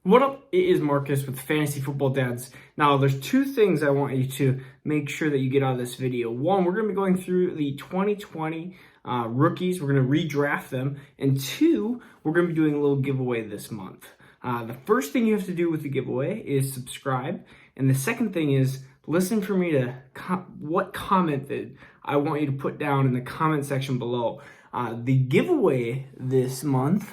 What up? It is Marcus with Fantasy Football Dads. Now, there's two things I want you to make sure that you get out of this video. One, we're going to be going through the 2020 rookies. We're going to redraft them. And two, we're going to be doing a little giveaway this month. The first thing you have to do with the giveaway is subscribe. And the second thing is listen for me to what comment that I want you to put down in the comment section below. The giveaway this month,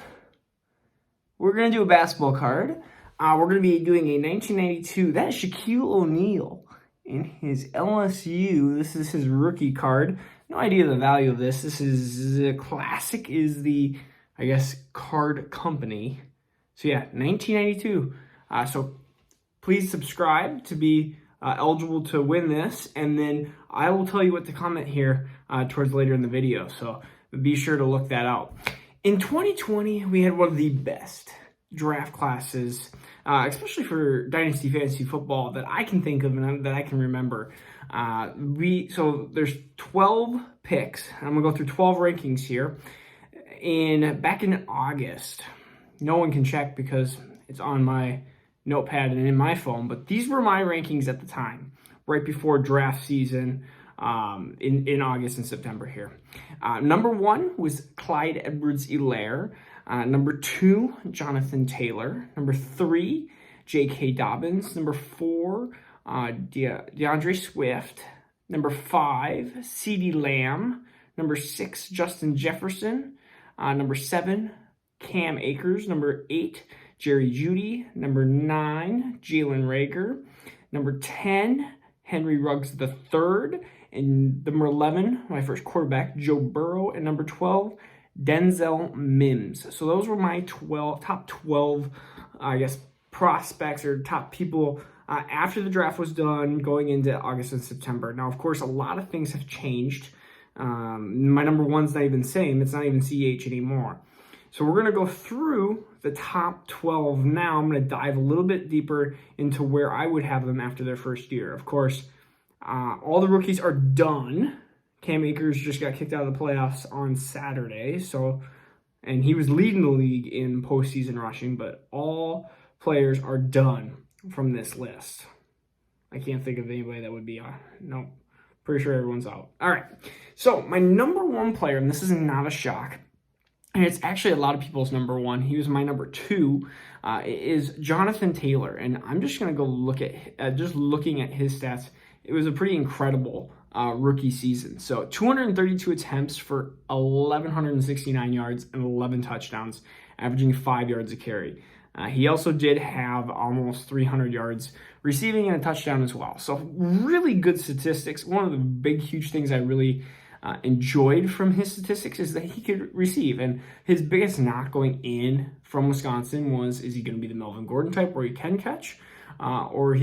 we're going to do a basketball card. We're going to be doing a 1992. That is Shaquille O'Neal in his LSU. This is his rookie card. No idea the value of this. This is the classic is the, I guess, card company. So yeah, 1992. So please subscribe to be eligible to win this. And then I will tell you what to comment here towards later in the video. So be sure to look that out. In 2020, we had one of the best draft classes, especially for Dynasty Fantasy Football that I can think of and that I can remember. So there's 12 picks. I'm gonna go through 12 rankings here. Back in August, no one can check because it's on my notepad and in my phone, but these were my rankings at the time, right before draft season. In August and September here. Number 1 was Clyde Edwards-Helaire. Number 2, Jonathan Taylor. Number 3, J.K. Dobbins. Number 4, DeAndre Swift. Number 5, CeeDee Lamb. Number 6, Justin Jefferson. Number 7, Cam Akers. Number 8, Jerry Jeudy. Number 9, Jalen Reagor. Number 10, Henry Ruggs III. And number 11, my first quarterback, Joe Burrow. And number 12, Denzel Mims. So those were my top 12, I guess, prospects or top people after the draft was done going into August and September. Now, of course, a lot of things have changed. My number 1's not even same. It's not even CH anymore. So we're going to go through the top 12 now. I'm going to dive a little bit deeper into where I would have them after their first year. Of course, all the rookies are done. Cam Akers just got kicked out of the playoffs on Saturday, and he was leading the league in postseason rushing, but all players are done from this list. I can't think of anybody that would be no, pretty sure everyone's out. All right, so my number 1 player, and this is not a shock, and it's actually a lot of people's number 1. He was my number 2. Is Jonathan Taylor, and I'm just going to go look at just looking at his stats. It was a pretty incredible rookie season. So 232 attempts for 1,169 yards and 11 touchdowns, averaging 5 yards a carry. He also did have almost 300 yards receiving and a touchdown as well. So really good statistics. One of the big, huge things I really enjoyed from his statistics is that he could receive. And his biggest knock going in from Wisconsin was, is he going to be the Melvin Gordon type where he can catch? Or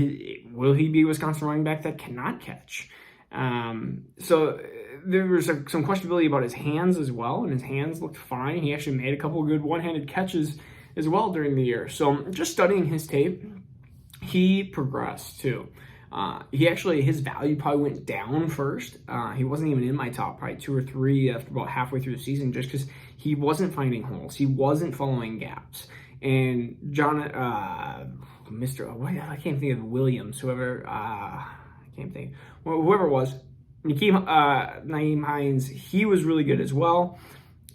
will he be a Wisconsin running back that cannot catch? So there was some questionability about his hands as well, and his hands looked fine. He actually made a couple of good one-handed catches as well during the year. So just studying his tape, he progressed too. His value probably went down first. He wasn't even in my top probably 2 or 3 after about halfway through the season, just because he wasn't finding holes. He wasn't following gaps. And I can't think of Williams, whoever it was, Nyheim Hines, he was really good as well.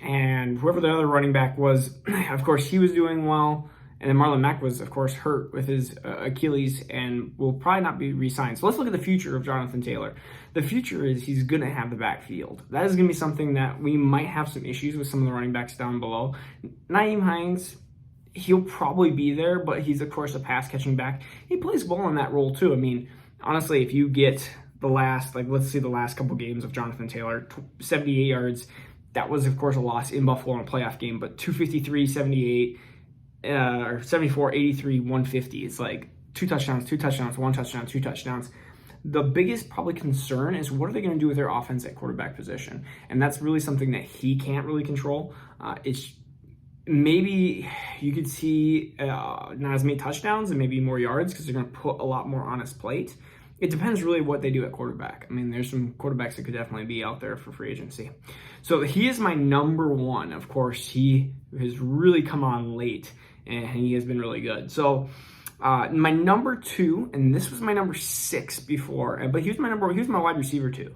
And whoever the other running back was, of course, he was doing well. And then Marlon Mack was, of course, hurt with his Achilles and will probably not be re-signed. So let's look at the future of Jonathan Taylor. The future is he's going to have the backfield. That is going to be something that we might have some issues with some of the running backs down below. Nyheim Hines, he'll probably be there, but he's, of course, a pass-catching back. He plays well in that role, too. I mean, honestly, if you get the last couple games of Jonathan Taylor, 78 yards, that was, of course, a loss in Buffalo in a playoff game, but 253, 78, or 74, 83, 150. It's like 2 touchdowns, 1 touchdown, 2 touchdowns. The biggest probably concern is what are they going to do with their offense at quarterback position? And that's really something that he can't really control. Maybe you could see not as many touchdowns and maybe more yards because they're going to put a lot more on his plate. It depends really what they do at quarterback. I mean, there's some quarterbacks that could definitely be out there for free agency. So he is my number 1. Of course, he has really come on late and he has been really good. So my number 2, and this was my number 6 before, but he was my wide receiver 2.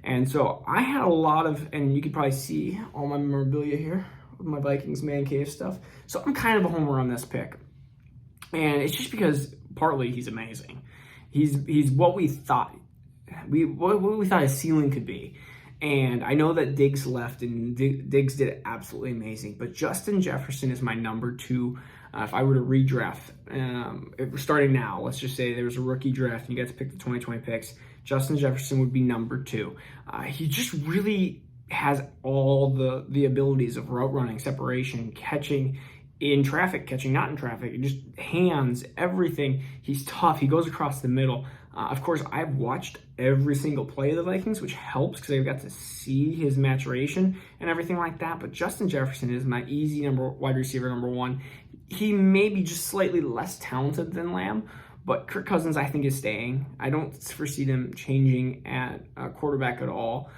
And so I had a lot of, and you could probably see all my memorabilia here with my Vikings man cave stuff. So I'm kind of a homer on this pick. And it's just because partly he's amazing. He's what we thought what we thought his ceiling could be. And I know that Diggs left, and Diggs did absolutely amazing. But Justin Jefferson is my number 2. If I were to redraft, if we're starting now, let's just say there was a rookie draft and you guys pick the 2020 picks, Justin Jefferson would be number 2. He just really has all the abilities of route running, separation, catching in traffic, catching not in traffic, just hands, everything. He's tough. He goes across the middle. Of course, I've watched every single play of the Vikings, which helps because I've got to see his maturation and everything like that. But Justin Jefferson is my easy wide receiver number 1. He may be just slightly less talented than Lamb, but Kirk Cousins, I think, is staying. I don't foresee them changing at quarterback at all.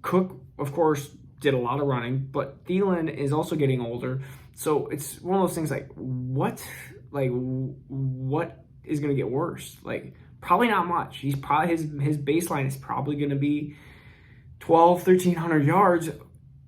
Cook, of course, did a lot of running, but Thielen is also getting older. So it's one of those things what is going to get worse? Probably not much. He's probably his baseline is probably going to be 1,300 yards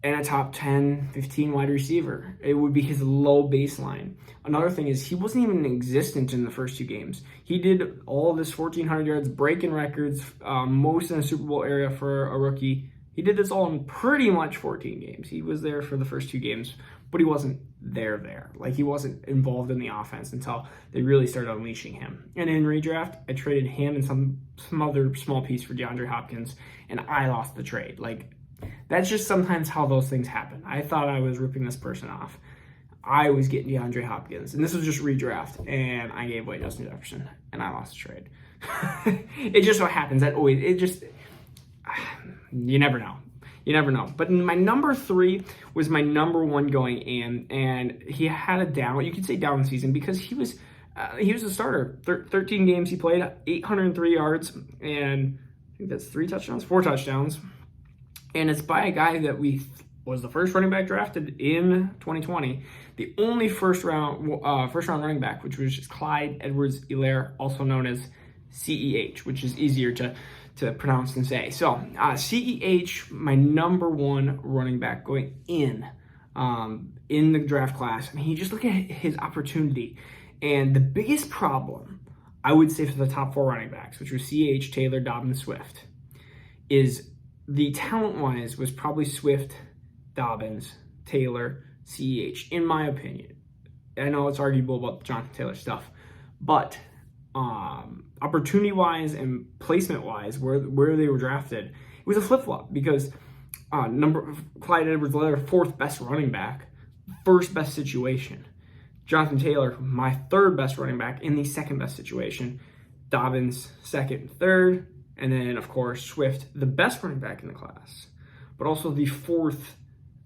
and a top 10, 15 wide receiver. It would be his low baseline. Another thing is he wasn't even existent in the first 2 games. He did all this 1,400 yards, breaking records, most in the Super Bowl area for a rookie. He did this all in pretty much 14 games. He was there for the first 2 games, but he wasn't there. He wasn't involved in the offense until they really started unleashing him. And in redraft, I traded him and some other small piece for DeAndre Hopkins, and I lost the trade. That's just sometimes how those things happen. I thought I was ripping this person off. I was getting DeAndre Hopkins, and this was just redraft, and I gave away Justin Jefferson, and I lost the trade. It just so happens that you never know. You never know. But my number 3 was my number 1 going in, and he had a down, you could say down season, because he was a starter. 13 games he played, 803 yards, and I think that's 4 touchdowns. And it's by a guy that was the first running back drafted in 2020. The only first round running back, which was just Clyde Edwards-Helaire, also known as CEH, which is easier to pronounce and say. So CEH, my number 1 running back going in the draft class. I mean, you just look at his opportunity. And the biggest problem, I would say, for the top 4 running backs, which was CEH, Taylor, Dobbins, Swift, is the talent-wise was probably Swift, Dobbins, Taylor, CEH, in my opinion. I know it's arguable about the Jonathan Taylor stuff, but opportunity-wise and placement-wise, where they were drafted, it was a flip-flop because Clyde Edwards-Helaire, 4th best running back, 1st best situation. Jonathan Taylor, my 3rd best running back in the 2nd best situation. Dobbins, 2nd and 3rd. And then, of course, Swift, the best running back in the class, but also the 4th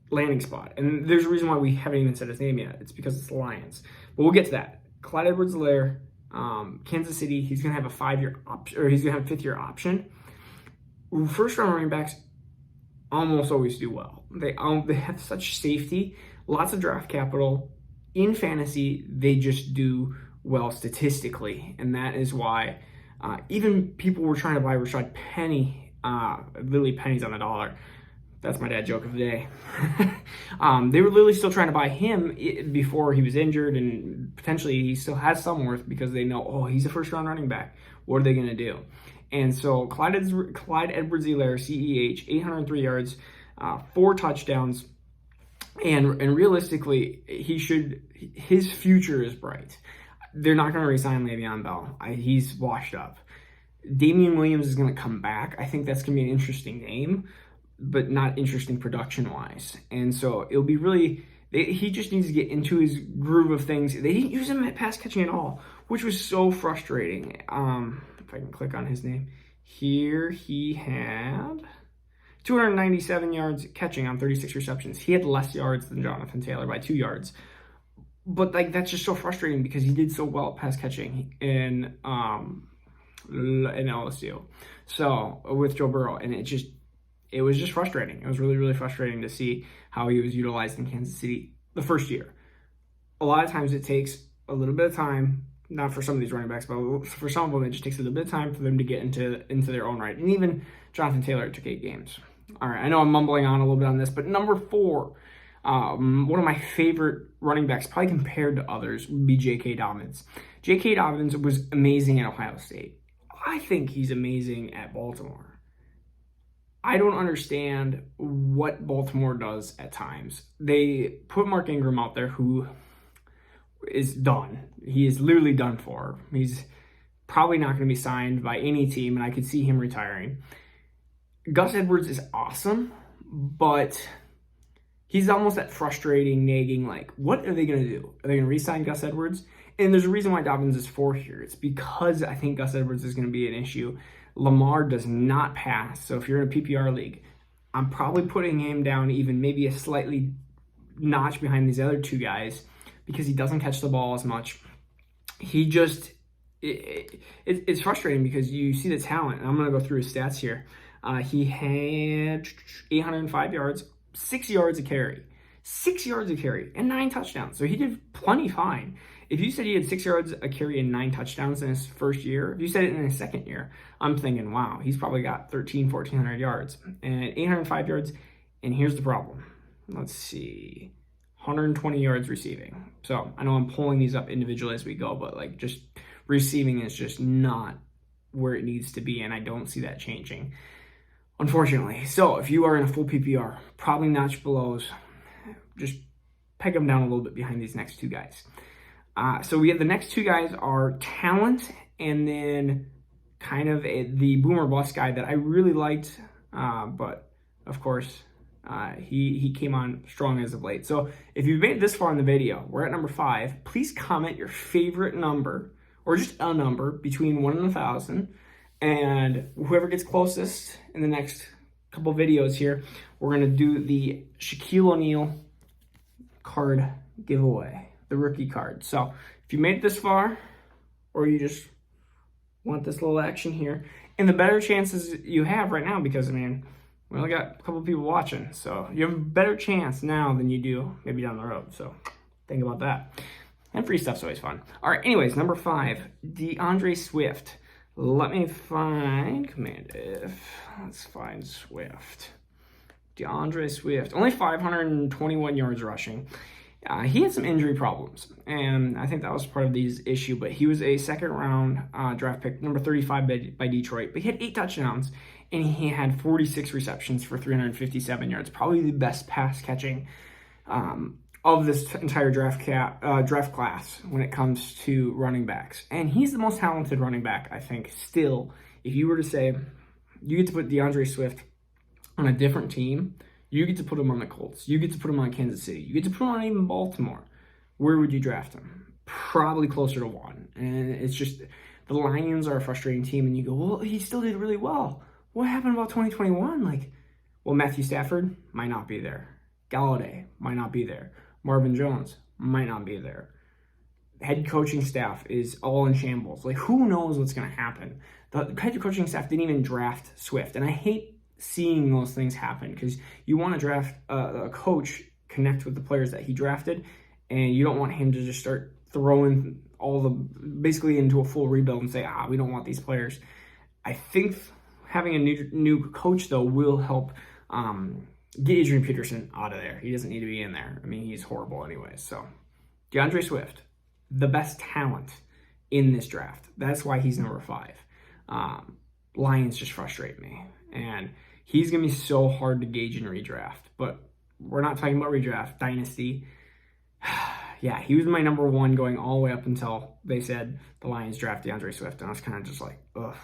landing spot. And there's a reason why we haven't even said his name yet. It's because it's the Lions. But we'll get to that. Clyde Edwards-Helaire, Kansas City, he's going to have a 5-year option, or he's going to have a 5th-year option. First-round running backs almost always do well. They have such safety, lots of draft capital. In fantasy, they just do well statistically, and that is why even people were trying to buy Rashad Penny, literally pennies on the dollar. That's my dad joke of the day. They were literally still trying to buy him before he was injured, and potentially he still has some worth because they know, oh, he's a first-round running back. What are they going to do? And so Clyde Edwards-Helaire, CEH, 803 yards, 4 touchdowns, and realistically, his future is bright. They're not going to re-sign Le'Veon Bell. He's washed up. Damian Williams is going to come back. I think that's going to be an interesting name, but not interesting production-wise. And so it'll be really, he just needs to get into his groove of things. They didn't use him at pass catching at all, which was so frustrating. If I can click on his name. Here he had 297 yards catching on 36 receptions. He had less yards than Jonathan Taylor by 2 yards. But that's just so frustrating because he did so well at pass catching in LSU. So with Joe Burrow, and it was just frustrating. It was really, really frustrating to see how he was utilized in Kansas City the first year. a lot of times it takes a little bit of time, not for some of these running backs, but for some of them, it just takes a little bit of time for them to get into their own right. And even Jonathan Taylor, it took 8 games. All right, I know I'm mumbling on a little bit on this, but number 4, one of my favorite running backs, probably compared to others, would be J.K. Dobbins. J.K. Dobbins was amazing at Ohio State. I think he's amazing at Baltimore. I don't understand what Baltimore does at times. They put Mark Ingram out there, who is done. He is literally done for. He's probably not going to be signed by any team, and I could see him retiring. Gus Edwards is awesome, but he's almost that frustrating, nagging, like, what are they going to do? Are they going to re-sign Gus Edwards? And there's a reason why Dobbins is 4 here. It's because I think Gus Edwards is going to be an issue. Lamar does not pass. So if you're in a PPR league, I'm probably putting him down even maybe a slightly notch behind these other 2 guys because he doesn't catch the ball as much. He just, it's frustrating because you see the talent. And I'm going to go through his stats here. He had 805 yards, 6 yards a carry. 6 yards a carry and 9 touchdowns. So he did plenty fine. If you said he had 6 yards a carry and 9 touchdowns in his first year, if you said it in his second year, I'm thinking, wow, he's probably got 1,400 yards and 805 yards. And here's the problem. Let's see. 120 yards receiving. So I know I'm pulling these up individually as we go, but like just receiving is just not where it needs to be. And I don't see that changing, unfortunately. So if you are in a full PPR, probably notch below, just peg them down a little bit behind these next 2 guys. So we have the next 2 guys are talent and then kind of the boomer bust guy that I really liked, but of course he came on strong as of late. So if you've made it this far in the video, we're at number 5. Please comment your favorite number or just a number between 1 and 1,000, and whoever gets closest in the next couple videos here, we're gonna do the Shaquille O'Neal card giveaway. The rookie card. So if you made it this far, or you just want this little action here, and the better chances you have right now, because I mean, we only got a couple people watching, so you have a better chance now than you do maybe down the road. So think about that. And free stuff's always fun. All right, anyways, number 5, DeAndre Swift. Let me find Command F. Let's find Swift. DeAndre Swift, only 521 yards rushing. He had some injury problems, and I think that was part of these issue, but he was a second-round draft pick, number 35 by Detroit, but he had 8 touchdowns, and he had 46 receptions for 357 yards, probably the best pass catching of this entire draft class when it comes to running backs. And he's the most talented running back, I think, still. If you were to say, you get to put DeAndre Swift on a different team, you get to put him on the Colts. You get to put him on Kansas City. You get to put him on even Baltimore. Where would you draft him? Probably closer to 1. And it's just, the Lions are a frustrating team. And you go, well, he still did really well. What happened about 2021? Like, well, Matthew Stafford might not be there. Galladay might not be there. Marvin Jones might not be there. Head coaching staff is all in shambles. Like, who knows what's going to happen? The head coaching staff didn't even draft Swift. And I hate seeing those things happen because you want to draft a coach, connect with the players that he drafted, and you don't want him to just start throwing basically into a full rebuild and say, we don't want these players. I think having a new coach, though, will help get Adrian Peterson out of there. He doesn't need to be in there. I mean, he's horrible anyway. So DeAndre Swift, the best talent in this draft. That's why he's number 5. Lions just frustrate me. And he's going to be so hard to gauge in redraft. But we're not talking about redraft. Dynasty. Yeah, he was my number 1 going all the way up until they said the Lions draft DeAndre Swift. And I was kind of just like, ugh.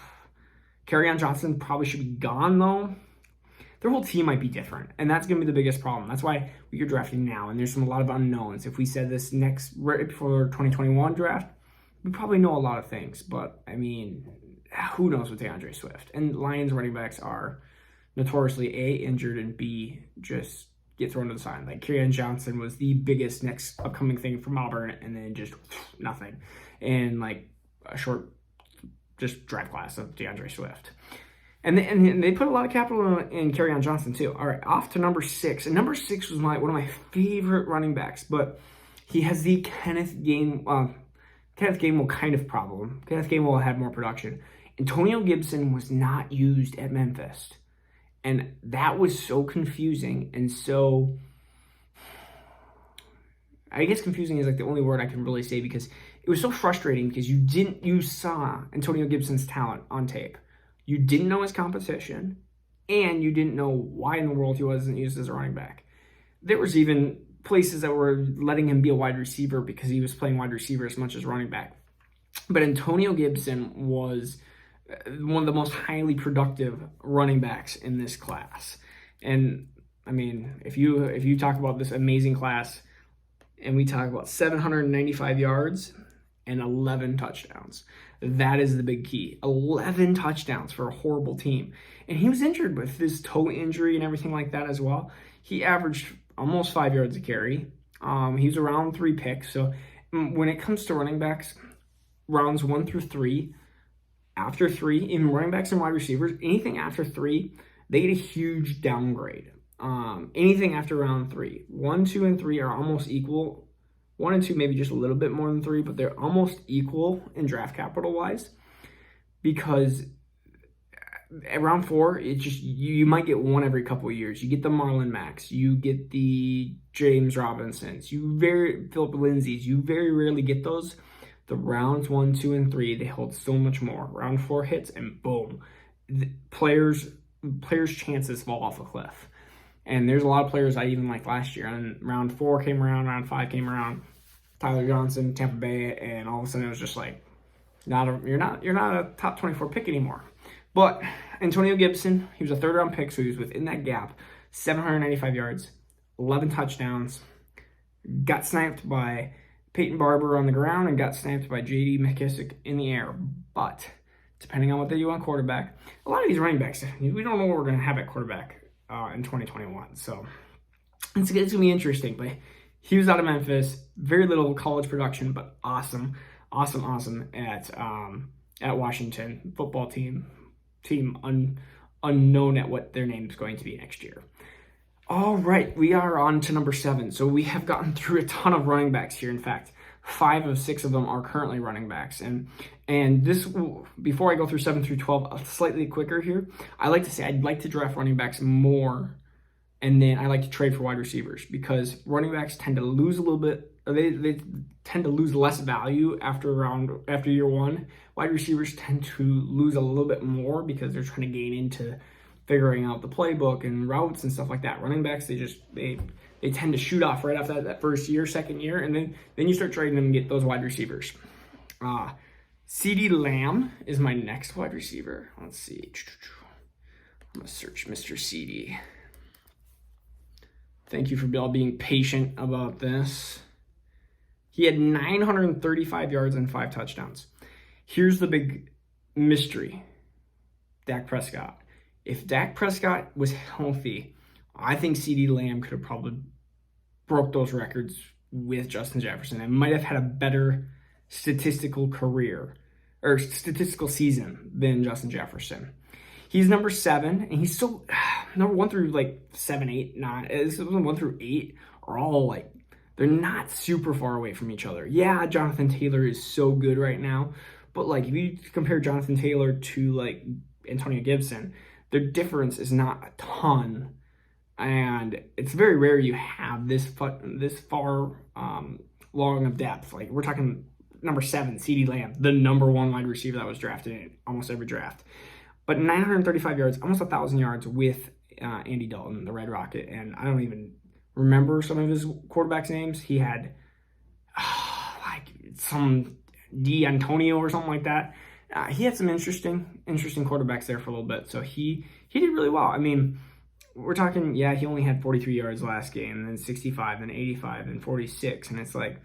Kerryon Johnson probably should be gone, though. Their whole team might be different. And that's going to be the biggest problem. That's why we're drafting now. And there's a lot of unknowns. If we said this right before 2021 draft, we probably know a lot of things. But, I mean, who knows with DeAndre Swift? And Lions running backs are notoriously A, injured, and B, just get thrown to the side. Like, Kerryon Johnson was the biggest next upcoming thing from Auburn, and then just nothing. And, like, a short just draft class of DeAndre Swift. And they put a lot of capital in Kerryon Johnson, too. All right, off to number 6. And number 6 was one of my favorite running backs. But He has the Kenneth Gainwell kind of problem. Kenneth Gainwell had more production. Antonio Gibson was not used at Memphis. And that was so confusing and so, I guess confusing is like the only word I can really say, because it was so frustrating because you saw Antonio Gibson's talent on tape. You didn't know his competition, and you didn't know why in the world he wasn't used as a running back. There was even places that were letting him be a wide receiver because he was playing wide receiver as much as running back. But Antonio Gibson was one of the most highly productive running backs in this class. And I mean, if you talk about this amazing class, and we talk about 795 yards and 11 touchdowns, that is the big key. 11 touchdowns for a horrible team. And he was injured with his toe injury and everything like that as well. He averaged almost 5 yards a carry. He was around 3 picks. So when it comes to running backs, rounds 1 through 3, after 3, in running backs and wide receivers, anything after 3, they get a huge downgrade. Anything after round 3, 1, 2, and 3 are almost equal. 1 and 2 maybe just a little bit more than 3, but they're almost equal in draft capital wise, because at round 4, it's just you might get one every couple of years. You get the Marlon Macks, you get the James Robinsons, Philip Lindsay's. You very rarely get those. The rounds 1, 2, and 3, they hold so much more. Round 4 hits, and boom, the players' chances fall off a cliff. And there's a lot of players I even liked last year. And round 4 came around, round 5 came around. Tyler Johnson, Tampa Bay, and all of a sudden it was just like, you're not a top 24 pick anymore. But Antonio Gibson, he was a 3rd-round pick, so he was within that gap. 795 yards, 11 touchdowns. Got sniped by Peyton Barber on the ground and got sniped by J.D. McKissick in the air. But depending on what they do on quarterback, a lot of these running backs, we don't know what we're going to have at quarterback in 2021. So it's going to be interesting. But he was out of Memphis, very little college production, but awesome at Washington football team unknown at what their name is going to be next year. All right, we are on to number 7. So we have gotten through a ton of running backs here. In fact, 5 of 6 of them are currently running backs. And this, before I go through 7 through 12, slightly quicker here, I like to say I'd like to draft running backs more, and then I like to trade for wide receivers, because running backs tend to lose a little bit. They tend to lose less value after year 1. Wide receivers tend to lose a little bit more because they're trying to gain into figuring out the playbook and routes and stuff like that. Running backs, they tend to shoot off right after that first year, second year, and then you start trading them and get those wide receivers. CeeDee Lamb is my next wide receiver. Let's see. I'm going to search Mr. CeeDee. Thank you for all being patient about this. He had 935 yards and 5 touchdowns. Here's the big mystery. Dak Prescott. If Dak Prescott was healthy, I think CeeDee Lamb could have probably broke those records with Justin Jefferson and might have had a better statistical career or statistical season than Justin Jefferson. He's number 7, and he's still number 1 through like 7, 8, 9. 1 through 8 are all like, they're not super far away from each other. Yeah, Jonathan Taylor is so good right now, but like if you compare Jonathan Taylor to like Antonio Gibson, their difference is not a ton, and it's very rare you have this far long of depth. Like we're talking number 7, CeeDee Lamb, the number 1 wide receiver that was drafted in almost every draft. But 935 yards, almost 1,000 yards with Andy Dalton, the Red Rocket, and I don't even remember some of his quarterbacks' names. He had like some D'Antonio or something like that. He had some interesting quarterbacks there for a little bit, so he did really well. I mean, we're talking, yeah, he only had 43 yards last game, and then 65, and 85, and 46, and it's like,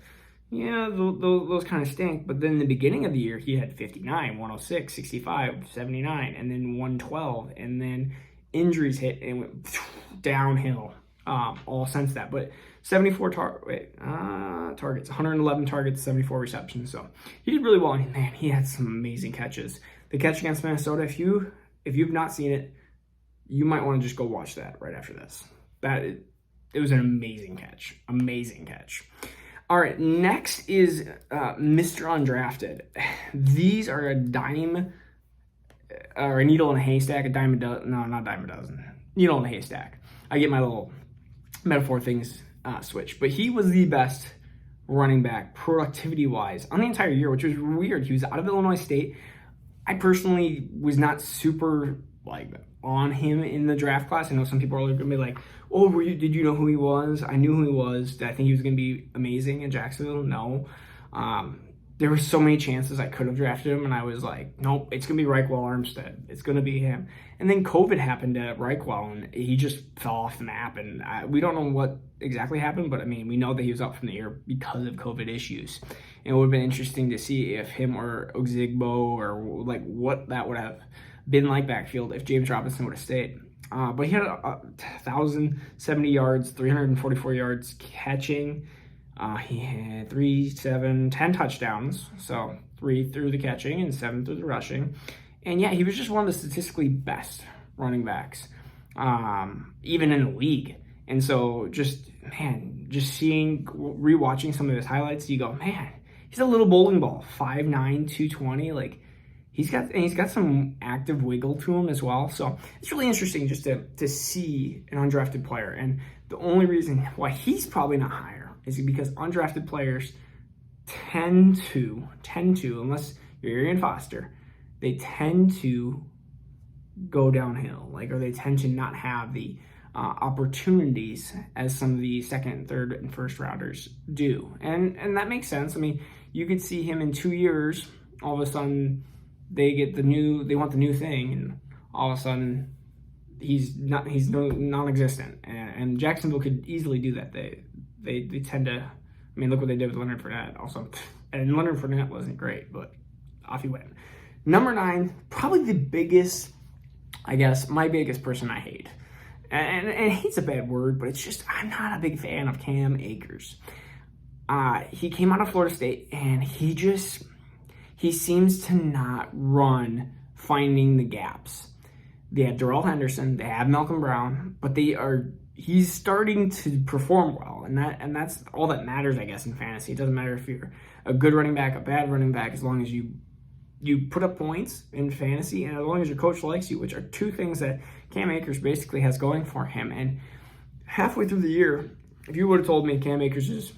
yeah, those kind of stink. But then in the beginning of the year, he had 59, 106, 65, 79, and then 112, and then injuries hit and went downhill all since that. But 74 targets, 111 targets, 74 receptions. So he did really well. And man, he had some amazing catches. The catch against Minnesota, if you've not seen it, you might want to just go watch that right after this. It was an amazing catch. Amazing catch. All right, next is Mr. Undrafted. These are a dime or a needle in a haystack, a dime a dozen. No, not dime a dozen. Needle in a haystack. I get my little metaphor things switched. But he was the best running back productivity-wise on the entire year, which was weird. He was out of Illinois State. I personally was not super on him in the draft class. I know some people are going to be like, oh, did you know who he was? I knew who he was. Did I think he was going to be amazing in Jacksonville? No. There were so many chances I could have drafted him, and I was like, nope, it's going to be Reichwell Armstead. It's going to be him. And then COVID happened at Reichwell, and he just fell off the map. And we don't know what exactly happened, but I mean, we know that he was up from the year because of COVID issues. And it would have been interesting to see if him or Ozigbo or what that would have been like backfield if James Robinson would have stayed. But he had 1,070 yards, 344 yards catching. He had 10 touchdowns. So 3 through the catching and 7 through the rushing. And yeah, he was just one of the statistically best running backs, even in the league. And so just rewatching some of his highlights, you go, man, he's a little bowling ball, 5'9", 220, He's got some active wiggle to him as well. So it's really interesting just to see an undrafted player. And the only reason why he's probably not higher is because undrafted players tend to, unless you're Arian Foster, they tend to go downhill, or they tend to not have the opportunities as some of the second, third, and first rounders do. And that makes sense. I mean, you could see him in 2 years, all of a sudden they want the new thing, and all of a sudden he's non-existent. And Jacksonville could easily do that. They tend to, I mean, look what they did with Leonard Fournette also. And Leonard Fournette wasn't great, but off he went. Number 9, probably the biggest, I guess, my biggest person I hate. And hate's a bad word, but it's just, I'm not a big fan of Cam Akers. He came out of Florida State, and he seems to not run finding the gaps. They have Darrell Henderson, they have Malcolm Brown, but he's starting to perform well, and that's all that matters, I guess, in fantasy. It doesn't matter if you're a good running back, a bad running back, as long as you put up points in fantasy, and as long as your coach likes you, which are two things that Cam Akers basically has going for him. And halfway through the year, if you would have told me Cam Akers is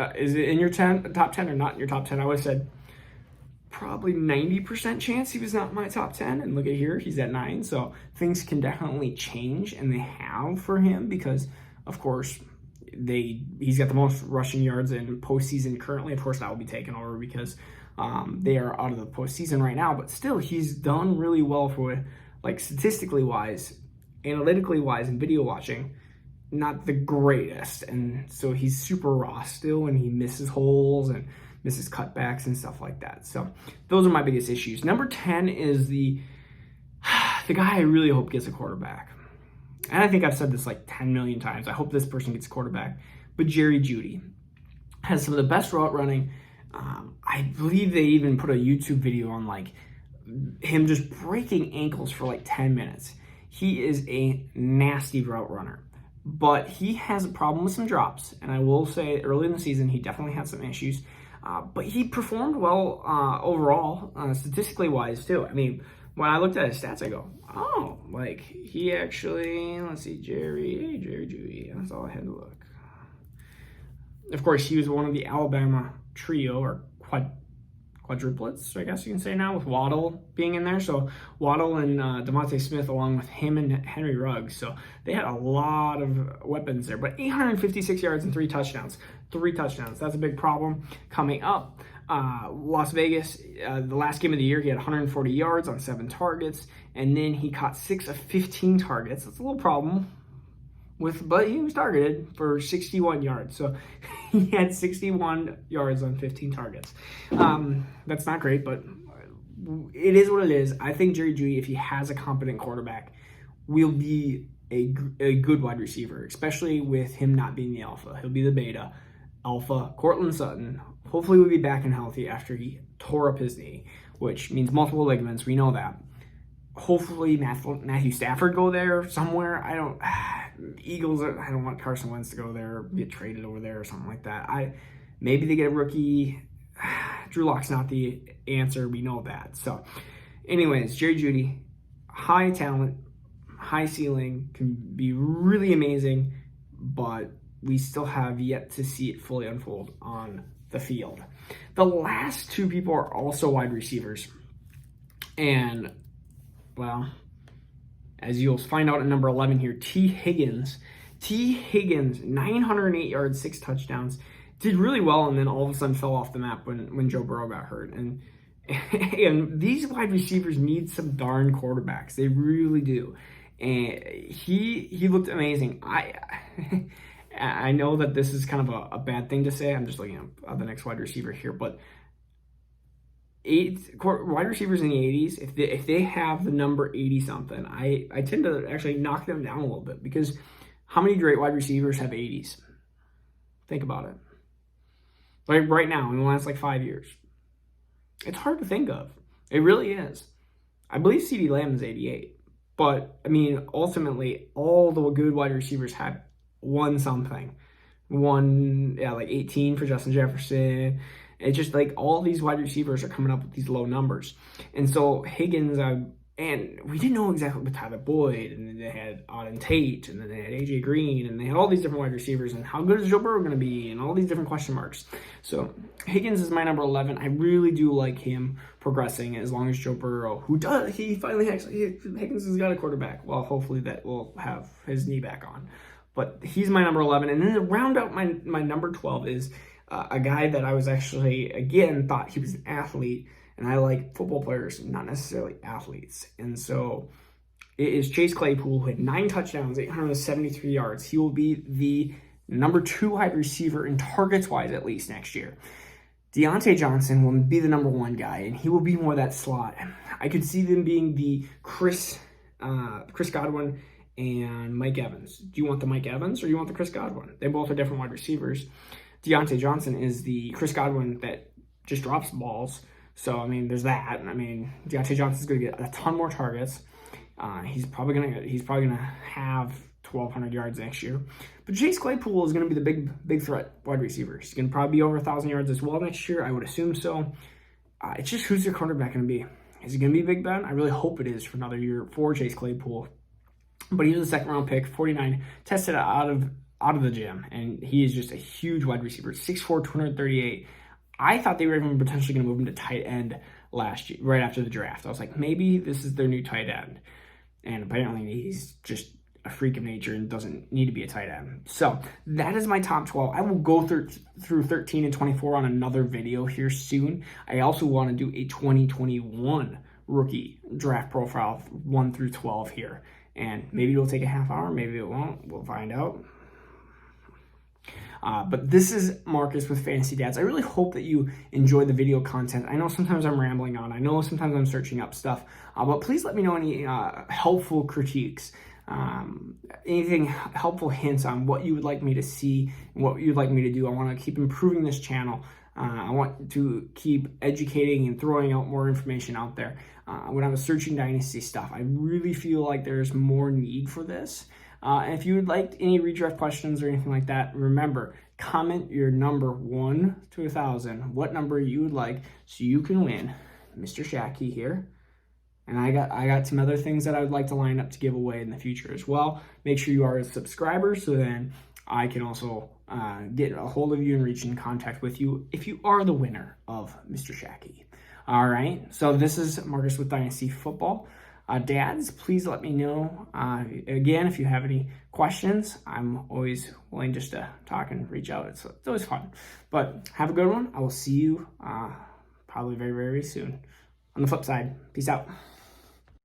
in your top 10 or not in your top 10, I would have said probably 90% chance he was not in my top 10. And look at here, he's at 9. So things can definitely change, and they have for him because, of course, he's got the most rushing yards in postseason currently. Of course, that will be taken over because they are out of the postseason right now. But still, he's done really well for, statistically wise, analytically wise, and video watching. Not the greatest. And so he's super raw still, and he misses holes and misses cutbacks and stuff like that. So those are my biggest issues. Number 10 is the guy I really hope gets a quarterback. And I think I've said this 10 million times. I hope this person gets a quarterback. But Jerry Jeudy has some of the best route running. I believe they even put a YouTube video on him just breaking ankles for 10 minutes. He is a nasty route runner. But he has a problem with some drops. And I will say early in the season, he definitely had some issues. But he performed well overall, statistically wise, too. I mean, when I looked at his stats, I go, oh, he actually, let's see, Jerry Jeudy. That's all I had to look. Of course, he was one of the Alabama trio, or quadruplets, I guess you can say now, with Waddle being in there. So Waddle and DeVonta Smith, along with him and Henry Ruggs. So they had a lot of weapons there. But 856 yards and 3 touchdowns. 3 touchdowns. That's a big problem coming up. Las Vegas, the last game of the year, he had 140 yards on 7 targets. And then he caught 6 of 15 targets. That's a little problem. But he was targeted for 61 yards. So he had 61 yards on 15 targets. That's not great, but it is what it is. I think Jerry Jeudy, if he has a competent quarterback, will be a good wide receiver, especially with him not being the alpha. He'll be the beta. Alpha, Cortland Sutton, hopefully will be back and healthy after he tore up his knee, which means multiple ligaments. We know that. Hopefully Matthew Stafford go there somewhere. Eagles, I don't want Carson Wentz to go there or get traded over there or something like that. Maybe they get a rookie. Drew Lock's not the answer. We know that. So anyways, Jerry Jeudy, high talent, high ceiling, can be really amazing, but we still have yet to see it fully unfold on the field. The last two people are also wide receivers. And, well, as you'll find out at number 11 here, T. Higgins, 908 yards, 6 touchdowns, did really well, and then all of a sudden fell off the map when Joe Burrow got hurt. And these wide receivers need some darn quarterbacks. They really do. And he looked amazing. I know that this is kind of a bad thing to say. I'm just looking at the next wide receiver here, but wide receivers in the 80s, if they have the number 80 something, I tend to actually knock them down a little bit, because how many great wide receivers have 80s? Think about it. Like right now, in the last 5 years. It's hard to think of. It really is. I believe CeeDee Lamb is 88. But, I mean, ultimately, all the good wide receivers have won something. 18 for Justin Jefferson. It's just all these wide receivers are coming up with these low numbers. And so Higgins, and we didn't know exactly with Tyler Boyd, and then they had Auden Tate, and then they had AJ Green, and they had all these different wide receivers, and how good is Joe Burrow going to be, and all these different question marks. So Higgins is my number 11. I really do like him progressing as long as Joe Burrow, Higgins has got a quarterback. Well, hopefully that will have his knee back on. But he's my number 11. And then to round out my number 12 is a guy that I was actually, again, thought he was an athlete. And I like football players, not necessarily athletes. And so it is Chase Claypool, who had 9 touchdowns, 873 yards. He will be the number 2 wide receiver in targets-wise, at least, next year. Deontay Johnson will be the number 1 guy, and he will be more that slot. I could see them being the Chris Godwin and Mike Evans. Do you want the Mike Evans or do you want the Chris Godwin? They both are different wide receivers. Deontay Johnson is the Chris Godwin that just drops balls. So, I mean, there's that. I mean, Deontay Johnson's going to get a ton more targets. He's probably gonna have 1,200 yards next year. But Chase Claypool is going to be the big threat wide receiver. He's going to probably be over 1,000 yards as well next year. I would assume so. It's just, who's your quarterback going to be? Is it going to be Big Ben? I really hope it is for another year for Chase Claypool. But he was a 2nd-round pick, 49, tested out of the gym, and he is just a huge wide receiver, 6'4", 238. I thought they were even potentially going to move him to tight end last year, right after the draft. I was like, maybe this is their new tight end. And apparently he's just a freak of nature and doesn't need to be a tight end. So that is my top 12. I will go through 13 and 24 on another video here soon. I also want to do a 2021 rookie draft profile 1 through 12 here. And maybe it'll take a half hour, maybe it won't. We'll find out. But this is Marcus with Fantasy Dads. I really hope that you enjoy the video content. I know sometimes I'm rambling on. I know sometimes I'm searching up stuff. But please let me know any helpful critiques. Anything helpful hints on what you would like me to see, what you'd like me to do. I want to keep improving this channel. I want to keep educating and throwing out more information out there. When I was searching Dynasty stuff, I really feel like there's more need for this. And if you would like any redraft questions or anything like that, remember, comment your number 1 to 1,000, what number you would like, so you can win Mr. Shacky here. And I got some other things that I would like to line up to give away in the future as well. Make sure you are a subscriber, so then I can also get a hold of you and reach in contact with you if you are the winner of Mr. Shacky. All right, so this is Marcus with Dynasty Football. Dads, please let me know. Again, if you have any questions, I'm always willing just to talk and reach out. It's always fun. But have a good one. I will see you probably very, very soon on the flip side. Peace out.